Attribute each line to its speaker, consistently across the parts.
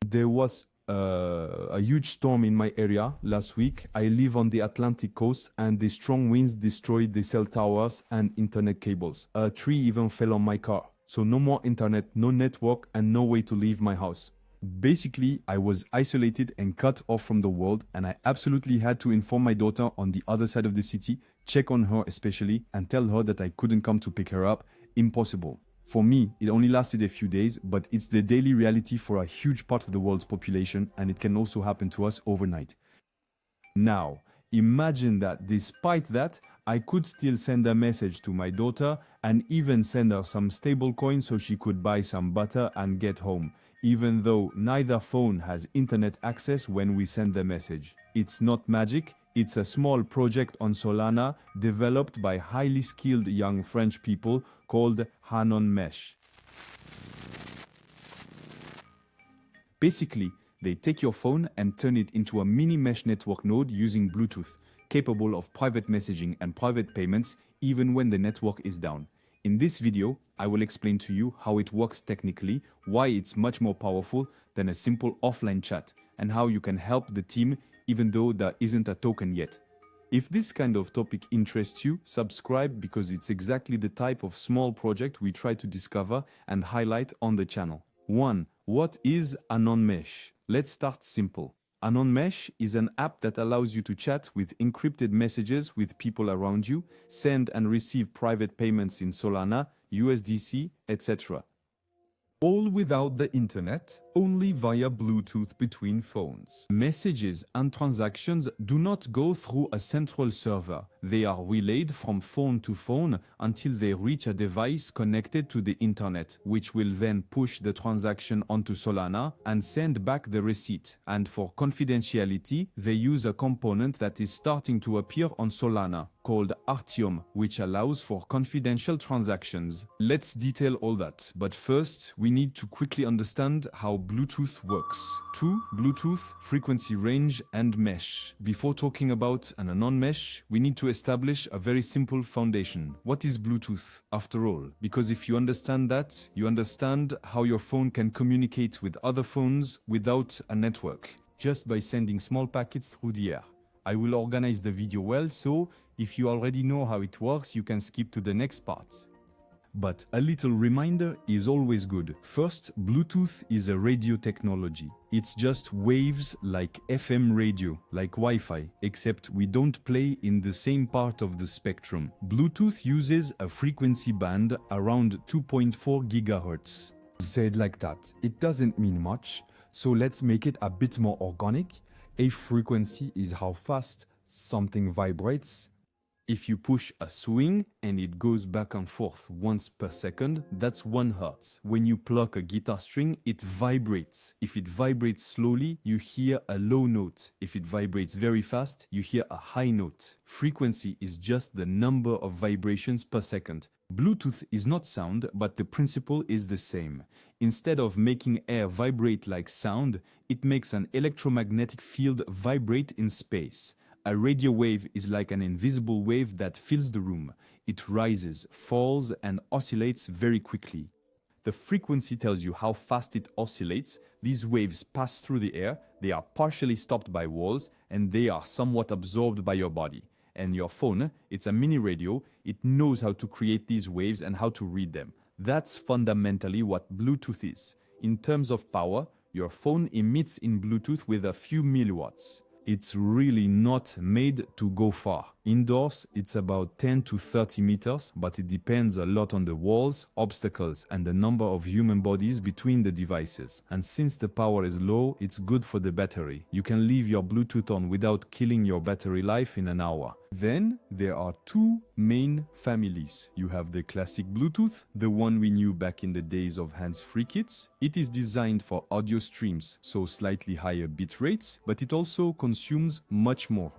Speaker 1: There was a huge storm in my area last week. I live on the Atlantic coast and the strong winds destroyed the cell towers and internet cables. A tree even fell on my car. So no more internet, no network, and no way to leave my house. Basically, I was isolated and cut off from the world, and I absolutely had to inform my daughter on the other side of the city, check on her especially, and tell her that I couldn't come to pick her up. Impossible. For me, it only lasted a few days, but it's the daily reality for a huge part of the world's population, and it can also happen to us overnight. Now, imagine that despite that, I could still send a message to my daughter and even send her some stablecoin so she could buy some butter and get home, even though neither phone has internet access when we send the message. It's not magic, it's a small project on Solana developed by highly skilled young French people called Anonmesh. Basically, they take your phone and turn it into a mini mesh network node using Bluetooth, capable of private messaging and private payments even when the network is down. In this video, I will explain to you how it works technically, why it's much more powerful than a simple offline chat, and how you can help the team even though there isn't a token yet. If this kind of topic interests you, subscribe because it's exactly the type of small project we try to discover and highlight on the channel. 1. What is Anonmesh? Let's start simple. Anonmesh is an app that allows you to chat with encrypted messages with people around you, send and receive private payments in Solana, USDC, etc.
Speaker 2: All without the internet, only via Bluetooth between phones.
Speaker 1: Messages and transactions do not go through a central server. They are relayed from phone to phone until they reach a device connected to the internet, which will then push the transaction onto Solana and send back the receipt. And for confidentiality, they use a component that is starting to appear on Solana, called Artium, which allows for confidential transactions. Let's detail all that, but first we need to quickly understand how Bluetooth works. 2. Bluetooth, frequency range, and mesh. Before talking about an Anonmesh, we need to establish a very simple foundation. What is Bluetooth, after all? Because if you understand that, you understand how your phone can communicate with other phones without a network, just by sending small packets through the air. I will organize the video well, so if you already know how it works, you can skip to the next part. But a little reminder is always good. First, Bluetooth is a radio technology. It's just waves like FM radio, like Wi-Fi, except we don't play in the same part of the spectrum. Bluetooth uses a frequency band around 2.4 GHz.
Speaker 2: Said like that, it doesn't mean much, so let's make it a bit more organic. A frequency is how fast something vibrates.
Speaker 1: If you push a swing and it goes back and forth once per second, that's 1 Hz. When you pluck a guitar string, it vibrates. If it vibrates slowly, you hear a low note. If it vibrates very fast, you hear a high note. Frequency is just the number of vibrations per second. Bluetooth is not sound, but the principle is the same. Instead of making air vibrate like sound, it makes an electromagnetic field vibrate in space. A radio wave is like an invisible wave that fills the room. It rises, falls, and oscillates very quickly. The frequency tells you how fast it oscillates. These waves pass through the air, they are partially stopped by walls, and they are somewhat absorbed by your body. And your phone, it's a mini radio, it knows how to create these waves and how to read them. That's fundamentally what Bluetooth is. In terms of power, your phone emits in Bluetooth with a few milliwatts. It's really not made to go far. Indoors, it's about 10 to 30 meters, but it depends a lot on the walls, obstacles, and the number of human bodies between the devices. And since the power is low, it's good for the battery. You can leave your Bluetooth on without killing your battery life in an hour. Then there are 2 main families. You have the classic Bluetooth, the one we knew back in the days of hands-free kits. It is designed for audio streams, so slightly higher bit rates, but it also consumes much more.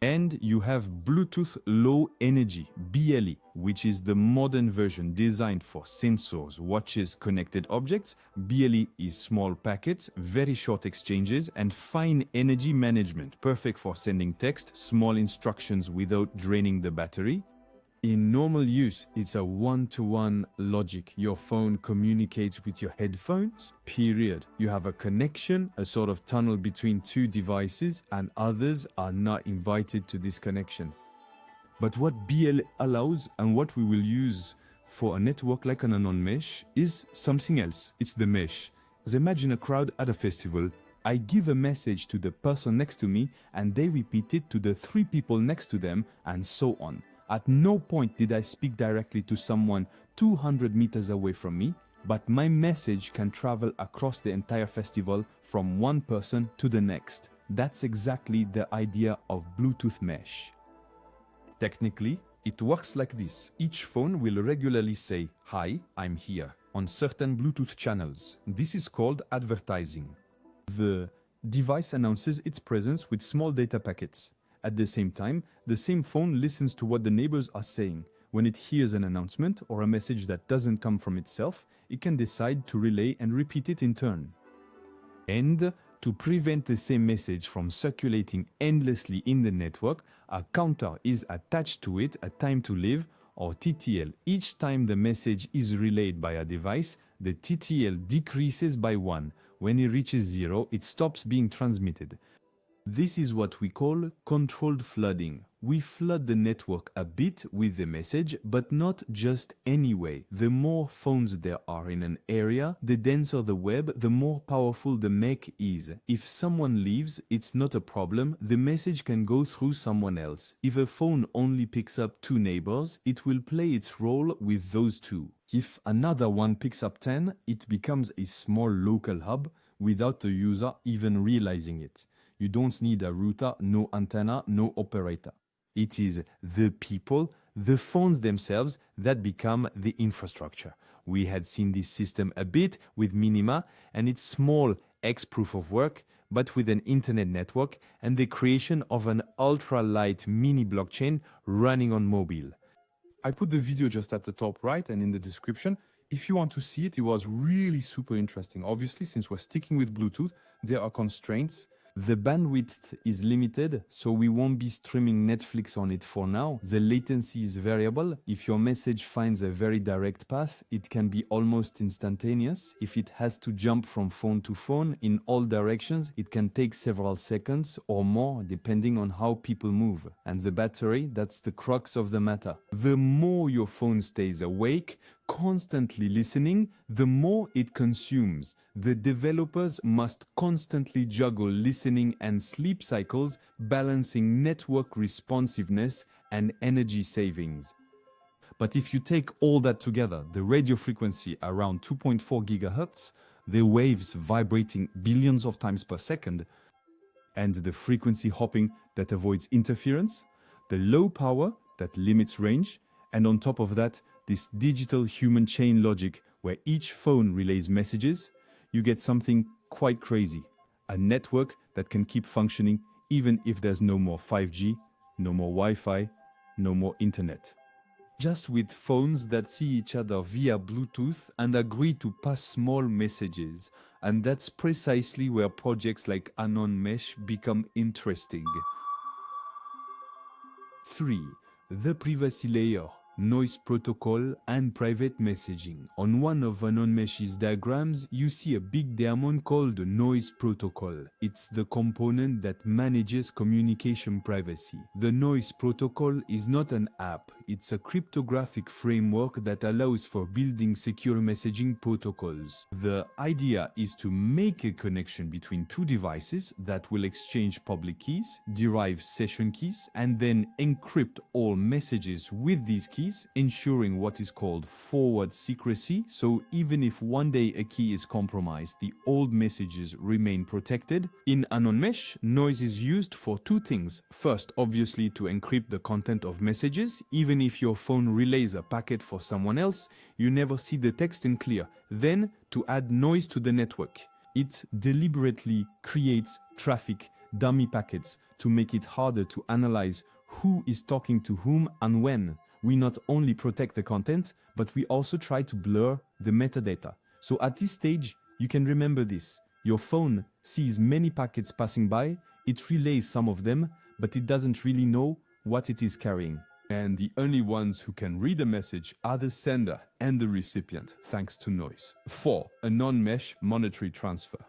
Speaker 1: And you have Bluetooth Low Energy, BLE, which is the modern version designed for sensors, watches, connected objects. BLE is small packets, very short exchanges, and fine energy management, perfect for sending text, small instructions without draining the battery. In normal use, it's a one-to-one logic. Your phone communicates with your headphones, period. You have a connection, a sort of tunnel between two devices, and others are not invited to this connection. But what BL allows and what we will use for a network like an Anonmesh is something else. It's the mesh. So imagine a crowd at a festival. I give a message to the person next to me and they repeat it to the 3 people next to them and so on. At no point did I speak directly to someone 200 meters away from me, but my message can travel across the entire festival from one person to the next. That's exactly the idea of Bluetooth mesh. Technically, it works like this. Each phone will regularly say, "Hi, I'm here," on certain Bluetooth channels. This is called advertising. The device announces its presence with small data packets. At the same time, the same phone listens to what the neighbors are saying. When it hears an announcement or a message that doesn't come from itself, it can decide to relay and repeat it in turn. And to prevent the same message from circulating endlessly in the network, a counter is attached to it, a time to live, or TTL. Each time the message is relayed by a device, the TTL decreases by 1. When it reaches 0, it stops being transmitted. This is what we call controlled flooding. We flood the network a bit with the message, but not just anyway. The more phones there are in an area, the denser the web, the more powerful the MEC is. If someone leaves, it's not a problem. The message can go through someone else. If a phone only picks up 2 neighbors, it will play its role with those 2. If another one picks up 10, it becomes a small local hub without the user even realizing it. You don't need a router, no antenna, no operator. It is the people, the phones themselves, that become the infrastructure. We had seen this system a bit with Minima and its small X proof of work, but with an internet network and the creation of an ultra-light mini blockchain running on mobile. I put the video just at the top right and in the description. If you want to see it, it was really super interesting. Obviously, since we're sticking with Bluetooth, there are constraints. The bandwidth is limited, so we won't be streaming Netflix on it for now. The latency is variable. If your message finds a very direct path, it can be almost instantaneous. If it has to jump from phone to phone in all directions, it can take several seconds or more, depending on how people move. And the battery, that's the crux of the matter. The more your phone stays awake, constantly listening, the more it consumes. The developers must constantly juggle listening and sleep cycles, balancing network responsiveness and energy savings. But if you take all that together, the radio frequency around 2.4 GHz, the waves vibrating billions of times per second, and the frequency hopping that avoids interference, the low power that limits range, and on top of that, this digital human chain logic where each phone relays messages, you get something quite crazy. A network that can keep functioning even if there's no more 5G, no more Wi-Fi, no more internet. Just with phones that see each other via Bluetooth and agree to pass small messages. And that's precisely where projects like Anonmesh become interesting. 3. The privacy layer. Noise Protocol and private messaging. On one of Anonmesh's diagrams, you see a big daemon called the Noise Protocol. It's the component that manages communication privacy. The Noise Protocol is not an app, it's a cryptographic framework that allows for building secure messaging protocols. The idea is to make a connection between 2 devices that will exchange public keys, derive session keys, and then encrypt all messages with these keys, ensuring what is called forward secrecy, so even if one day a key is compromised, the old messages remain protected. In Anonmesh, noise is used for 2 things. First, obviously to encrypt the content of messages. Even if your phone relays a packet for someone else, you never see the text in clear. Then, to add noise to the network. It deliberately creates traffic, dummy packets, to make it harder to analyze who is talking to whom and when. We not only protect the content, but we also try to blur the metadata. So at this stage, you can remember this. Your phone sees many packets passing by, it relays some of them, but it doesn't really know what it is carrying. And the only ones who can read a message are the sender and the recipient, thanks to Noise. 4. A non-mesh monetary transfer.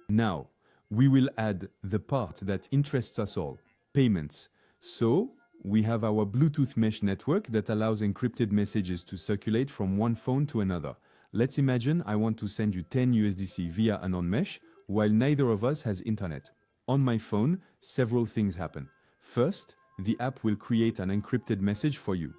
Speaker 1: Now, we will add the part that interests us all, payments. So, we have our Bluetooth mesh network that allows encrypted messages to circulate from one phone to another. Let's imagine I want to send you 10 USDC via Anonmesh, while neither of us has internet. On my phone, several things happen. First, the app will create an encrypted message for you.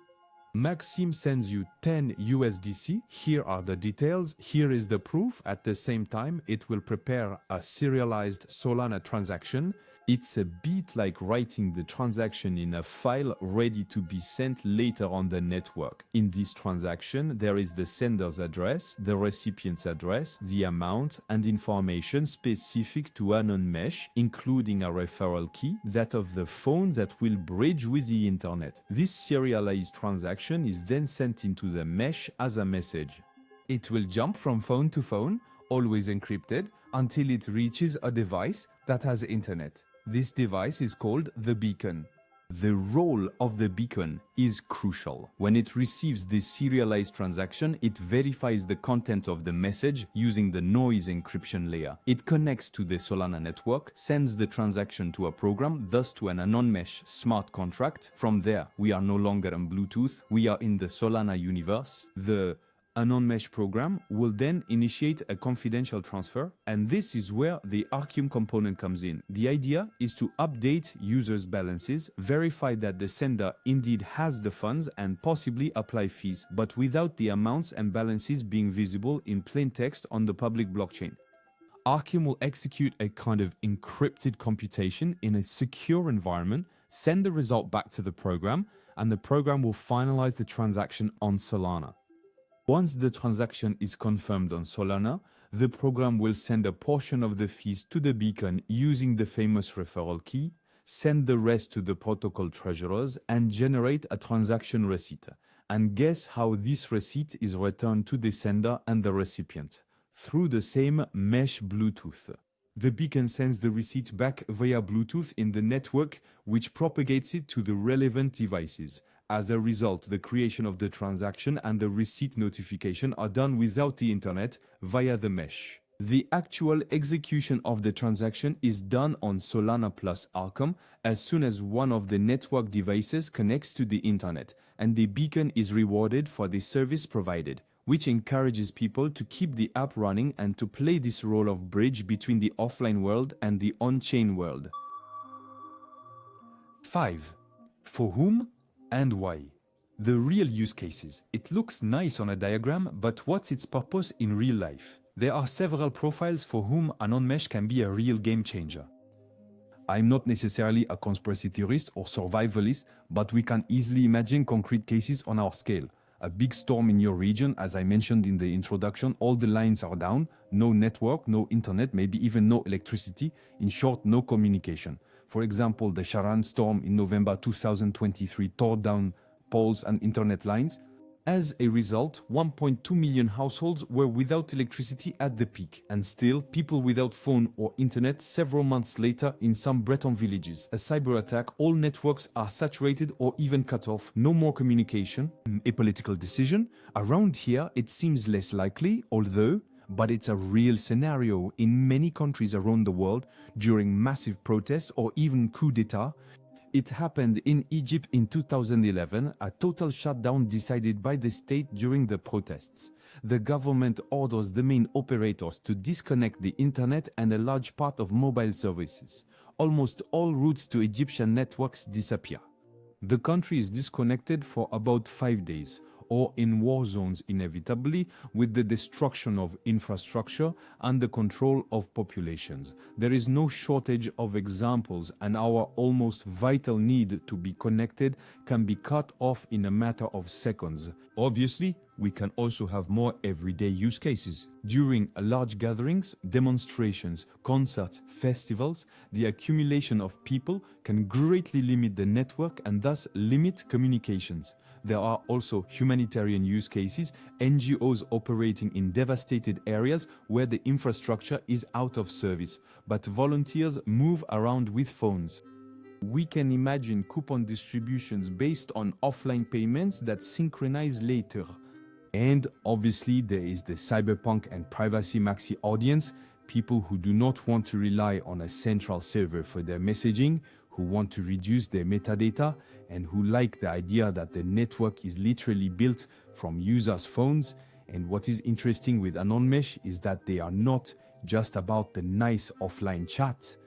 Speaker 1: Maxime sends you 10 USDC. Here are the details. Here is the proof. At the same time, it will prepare a serialized Solana transaction. It's a bit like writing the transaction in a file ready to be sent later on the network. In this transaction, there is the sender's address, the recipient's address, the amount, and information specific to Anonmesh, including a referral key, that of the phone that will bridge with the internet. This serialized transaction is then sent into the mesh as a message. It will jump from phone to phone, always encrypted, until it reaches a device that has internet. This device is called the beacon. The role of the beacon is crucial. When it receives this serialized transaction, it verifies the content of the message using the noise encryption layer. It connects to the Solana network, sends the transaction to a program, thus to an Anonmesh smart contract. From there, we are no longer on Bluetooth, we are in the Solana universe. The Anonmesh program will then initiate a confidential transfer, and this is where the Archium component comes in. The idea is to update users' balances, verify that the sender indeed has the funds, and possibly apply fees, but without the amounts and balances being visible in plain text on the public blockchain. Archium will execute a kind of encrypted computation in a secure environment, send the result back to the program, and the program will finalize the transaction on Solana. Once the transaction is confirmed on Solana, the program will send a portion of the fees to the beacon using the famous referral key, send the rest to the protocol treasurers, and generate a transaction receipt. And guess how this receipt is returned to the sender and the recipient? Through the same mesh Bluetooth. The beacon sends the receipt back via Bluetooth in the network, which propagates it to the relevant devices. As a result, the creation of the transaction and the receipt notification are done without the internet via the mesh. The actual execution of the transaction is done on Solana plus Archium as soon as one of the network devices connects to the internet, and the beacon is rewarded for the service provided, which encourages people to keep the app running and to play this role of bridge between the offline world and the on-chain world. 5. For whom and why? The real use cases. It looks nice on a diagram, but what's its purpose in real life? There are several profiles for whom Anonmesh can be a real game changer. I'm not necessarily a conspiracy theorist or survivalist, but we can easily imagine concrete cases on our scale. A big storm in your region, as I mentioned in the introduction, all the lines are down, no network, no internet, maybe even no electricity, in short, no communication. For example, the Sharan storm in November 2023 tore down poles and internet lines. As a result, 1.2 million households were without electricity at the peak, and still people without phone or internet several months later in some Breton villages. A cyber attack, all networks are saturated or even cut off, no more communication. A political decision? Around here it seems less likely, but it's a real scenario in many countries around the world during massive protests or even coup d'etat. It happened in Egypt in 2011, a total shutdown decided by the state during the protests. The government orders the main operators to disconnect the internet and a large part of mobile services. Almost all routes to Egyptian networks disappear. The country is disconnected for about 5 days, or in war zones inevitably, with the destruction of infrastructure and the control of populations. There is no shortage of examples, and our almost vital need to be connected can be cut off in a matter of seconds. Obviously, we can also have more everyday use cases. During large gatherings, demonstrations, concerts, festivals, the accumulation of people can greatly limit the network and thus limit communications. There are also humanitarian use cases, NGOs operating in devastated areas where the infrastructure is out of service, but volunteers move around with phones. We can imagine coupon distributions based on offline payments that synchronize later. And obviously there is the cyberpunk and privacy maxi audience, people who do not want to rely on a central server for their messaging, who want to reduce their metadata, and who like the idea that the network is literally built from users' phones. And what is interesting with Anonmesh is that they are not just about the nice offline chat.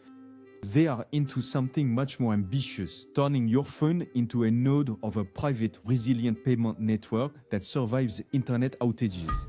Speaker 1: They are into something much more ambitious, turning your phone into a node of a private, resilient payment network that survives internet outages.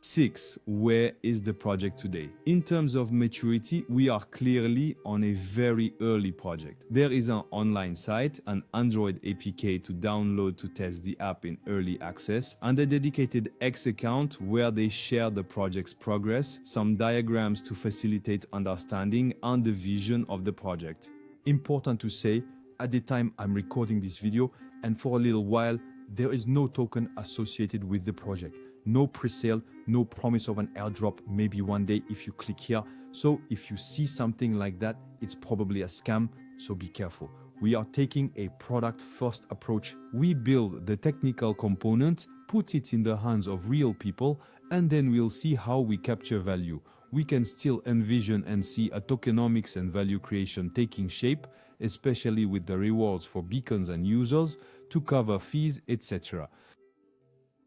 Speaker 1: 6. Where is the project today? In terms of maturity, we are clearly on a very early project. There is an online site, an Android APK to download to test the app in early access, and a dedicated X account where they share the project's progress, some diagrams to facilitate understanding, and the vision of the project. Important to say, at the time I'm recording this video, and for a little while, there is no token associated with the project. No pre-sale, no promise of an airdrop, maybe one day if you click here. So if you see something like that, it's probably a scam, so be careful. We are taking a product-first approach. We build the technical component, put it in the hands of real people, and then we'll see how we capture value. We can still envision and see a tokenomics and value creation taking shape, especially with the rewards for beacons and users to cover fees, etc.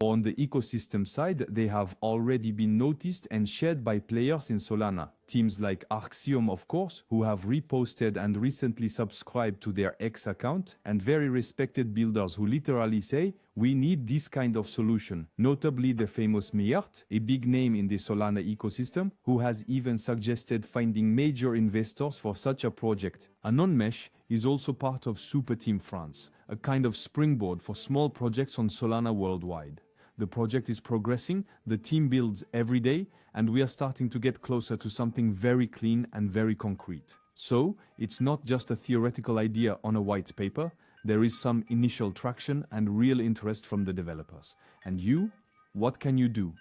Speaker 1: On the ecosystem side, they have already been noticed and shared by players in Solana. Teams like Arxiom, of course, who have reposted and recently subscribed to their X account, and very respected builders who literally say, we need this kind of solution. Notably the famous Meyert, a big name in the Solana ecosystem, who has even suggested finding major investors for such a project. Anonmesh is also part of Super Team France, a kind of springboard for small projects on Solana worldwide. The project is progressing, the team builds every day, and we are starting to get closer to something very clean and very concrete. So, it's not just a theoretical idea on a white paper, there is some initial traction and real interest from the developers. And you, what can you do?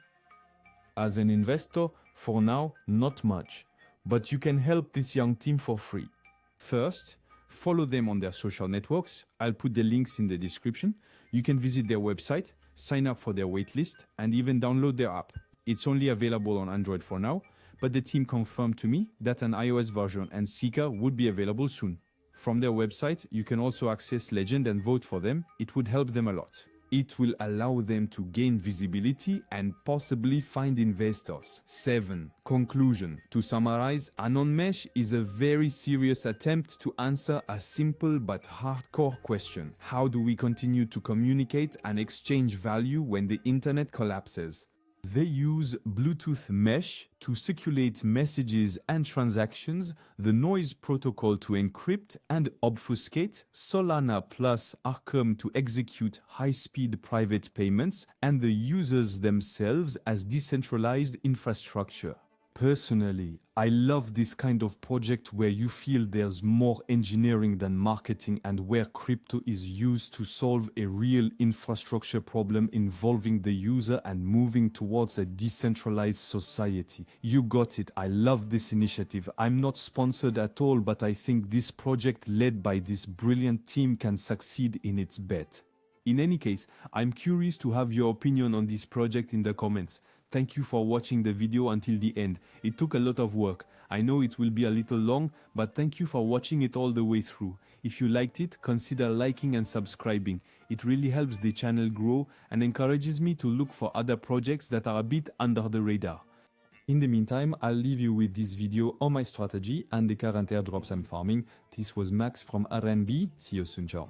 Speaker 1: As an investor, for now, not much, but you can help this young team for free. First, follow them on their social networks. I'll put the links in the description. You can visit their website, sign up for their waitlist, and even download their app. It's only available on Android for now, but the team confirmed to me that an iOS version and Seeker would be available soon. From their website, you can also access Legend and vote for them. It would help them a lot. It will allow them to gain visibility and possibly find investors. 7. Conclusion. To summarize, Anonmesh is a very serious attempt to answer a simple but hardcore question. How do we continue to communicate and exchange value when the internet collapses? They use Bluetooth mesh to circulate messages and transactions, the Noise Protocol to encrypt and obfuscate, Solana plus Arkham to execute high-speed private payments, and the users themselves as decentralized infrastructure. Personally, I love this kind of project where you feel there's more engineering than marketing and where crypto is used to solve a real infrastructure problem involving the user and moving towards a decentralized society. You got it. I love this initiative. I'm not sponsored at all, but I think this project led by this brilliant team can succeed in its bet. In any case, I'm curious to have your opinion on this project in the comments. Thank you for watching the video until the end. It took a lot of work. I know it will be a little long, but thank you for watching it all the way through. If you liked it, consider liking and subscribing. It really helps the channel grow and encourages me to look for other projects that are a bit under the radar. In the meantime, I'll leave you with this video on my strategy and the current airdrops I'm farming. This was Max from RNB. See you soon, ciao.